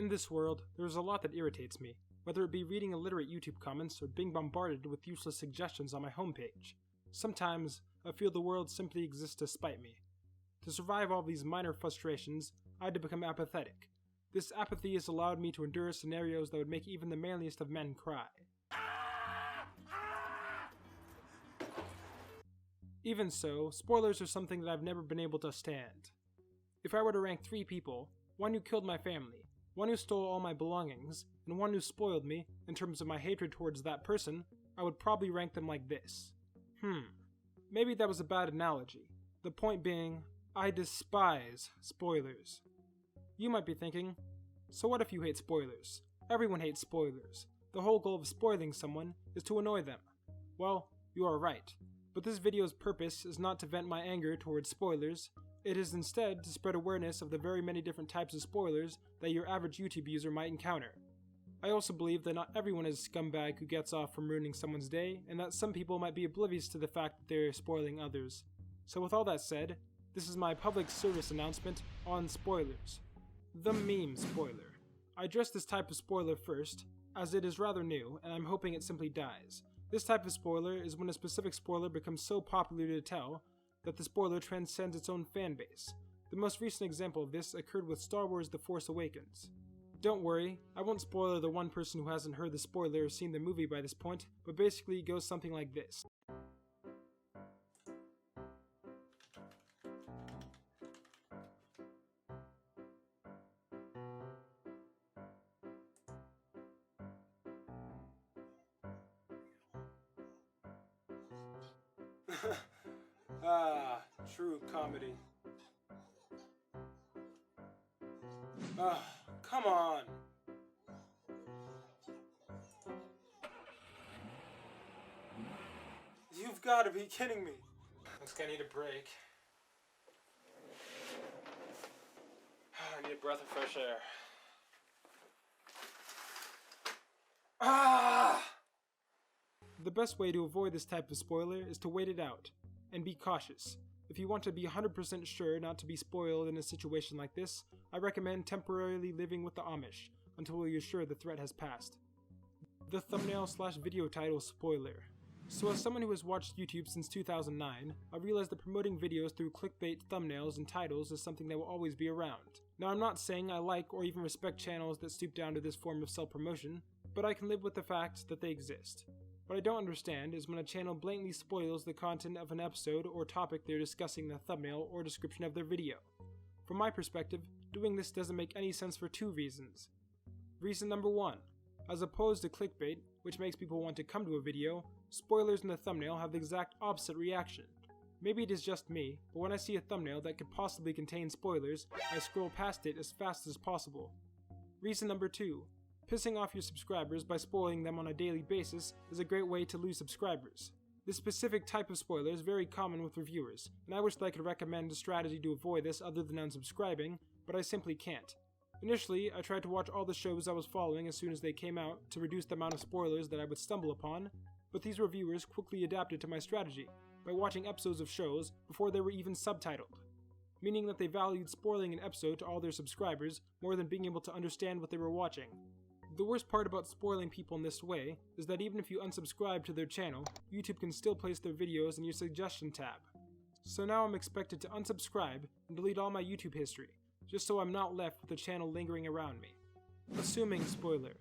In this world, there is a lot that irritates me, whether it be reading illiterate YouTube comments or being bombarded with useless suggestions on my homepage. Sometimes, I feel the world simply exists to spite me. To survive all these minor frustrations, I had to become apathetic. This apathy has allowed me to endure scenarios that would make even the manliest of men cry. Even so, spoilers are something that I've never been able to stand. If I were to rank 3 people, one who killed my family, one who stole all my belongings, and one who spoiled me, in terms of my hatred towards that person, I would probably rank them like this. Maybe that was a bad analogy. The point being, I despise spoilers. You might be thinking, so what if you hate spoilers? Everyone hates spoilers. The whole goal of spoiling someone is to annoy them. Well, you are right. But this video's purpose is not to vent my anger towards spoilers. It is instead to spread awareness of the very many different types of spoilers that your average YouTube user might encounter. I also believe that not everyone is a scumbag who gets off from ruining someone's day, and that some people might be oblivious to the fact that they're spoiling others. So with all that said, this is my public service announcement on spoilers. The meme spoiler. I addressed this type of spoiler first, as it is rather new, and I'm hoping it simply dies. This type of spoiler is when a specific spoiler becomes so popular to tell that the spoiler transcends its own fanbase. The most recent example of this occurred with Star Wars The Force Awakens. Don't worry, I won't spoil the one person who hasn't heard the spoiler or seen the movie by this point, but basically it goes something like this. True comedy. Come on! You've got to be kidding me! Looks like I need a break. I need a breath of fresh air. The best way to avoid this type of spoiler is to wait it out, and be cautious. If you want to be 100% sure not to be spoiled in a situation like this, I recommend temporarily living with the Amish until you're sure the threat has passed. The thumbnail/video title spoiler. So as someone who has watched YouTube since 2009, I realized that promoting videos through clickbait thumbnails and titles is something that will always be around. Now I'm not saying I like or even respect channels that stoop down to this form of self-promotion, but I can live with the fact that they exist. What I don't understand is when a channel blatantly spoils the content of an episode or topic they're discussing in the thumbnail or description of their video. From my perspective, doing this doesn't make any sense for 2 reasons. Reason number 1. As opposed to clickbait, which makes people want to come to a video, spoilers in the thumbnail have the exact opposite reaction. Maybe it is just me, but when I see a thumbnail that could possibly contain spoilers, I scroll past it as fast as possible. Reason number 2. Pissing off your subscribers by spoiling them on a daily basis is a great way to lose subscribers. This specific type of spoiler is very common with reviewers, and I wish that I could recommend a strategy to avoid this other than unsubscribing, but I simply can't. Initially, I tried to watch all the shows I was following as soon as they came out to reduce the amount of spoilers that I would stumble upon, but these reviewers quickly adapted to my strategy by watching episodes of shows before they were even subtitled, meaning that they valued spoiling an episode to all their subscribers more than being able to understand what they were watching. The worst part about spoiling people in this way is that even if you unsubscribe to their channel, YouTube can still place their videos in your suggestion tab. So now I'm expected to unsubscribe and delete all my YouTube history, just so I'm not left with the channel lingering around me. Assuming spoiler.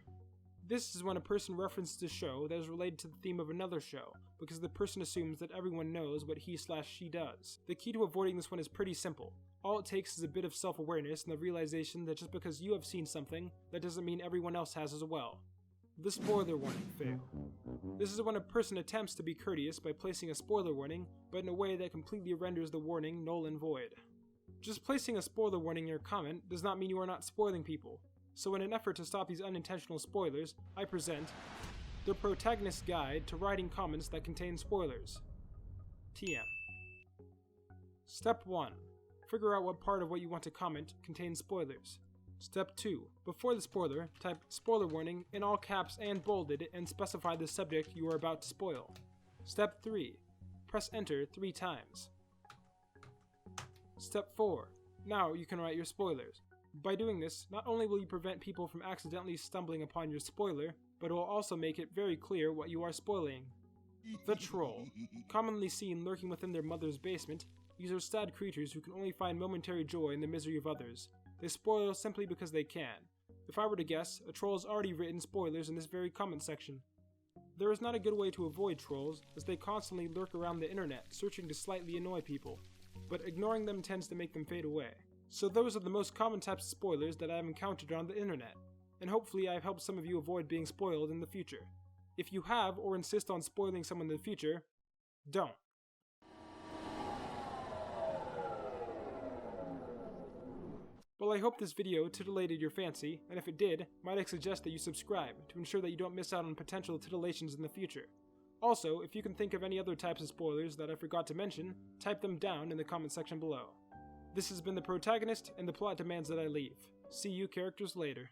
This is when a person references a show that is related to the theme of another show, because the person assumes that everyone knows what he/she does. The key to avoiding this one is pretty simple. All it takes is a bit of self-awareness and the realization that just because you have seen something, that doesn't mean everyone else has as well. The spoiler warning fail. This is when a person attempts to be courteous by placing a spoiler warning, but in a way that completely renders the warning null and void. Just placing a spoiler warning in your comment does not mean you are not spoiling people. So in an effort to stop these unintentional spoilers, I present the Protagonist Guide to Writing Comments that Contain Spoilers. TM. Step 1. Figure out what part of what you want to comment contains spoilers. Step 2. Before the spoiler, type spoiler warning in all caps and bolded and specify the subject you are about to spoil. Step 3. Press enter 3 times. Step 4. Now you can write your spoilers. By doing this, not only will you prevent people from accidentally stumbling upon your spoiler, but it will also make it very clear what you are spoiling. The Troll. Commonly seen lurking within their mother's basement, these are sad creatures who can only find momentary joy in the misery of others. They spoil simply because they can. If I were to guess, a troll has already written spoilers in this very comment section. There is not a good way to avoid trolls, as they constantly lurk around the internet, searching to slightly annoy people, but ignoring them tends to make them fade away. So those are the most common types of spoilers that I have encountered on the internet, and hopefully I have helped some of you avoid being spoiled in the future. If you have or insist on spoiling someone in the future, don't. Well, I hope this video titillated your fancy, and if it did, might I suggest that you subscribe to ensure that you don't miss out on potential titillations in the future. Also, if you can think of any other types of spoilers that I forgot to mention, type them down in the comment section below. This has been the Protagonist, and the plot demands that I leave. See you characters later.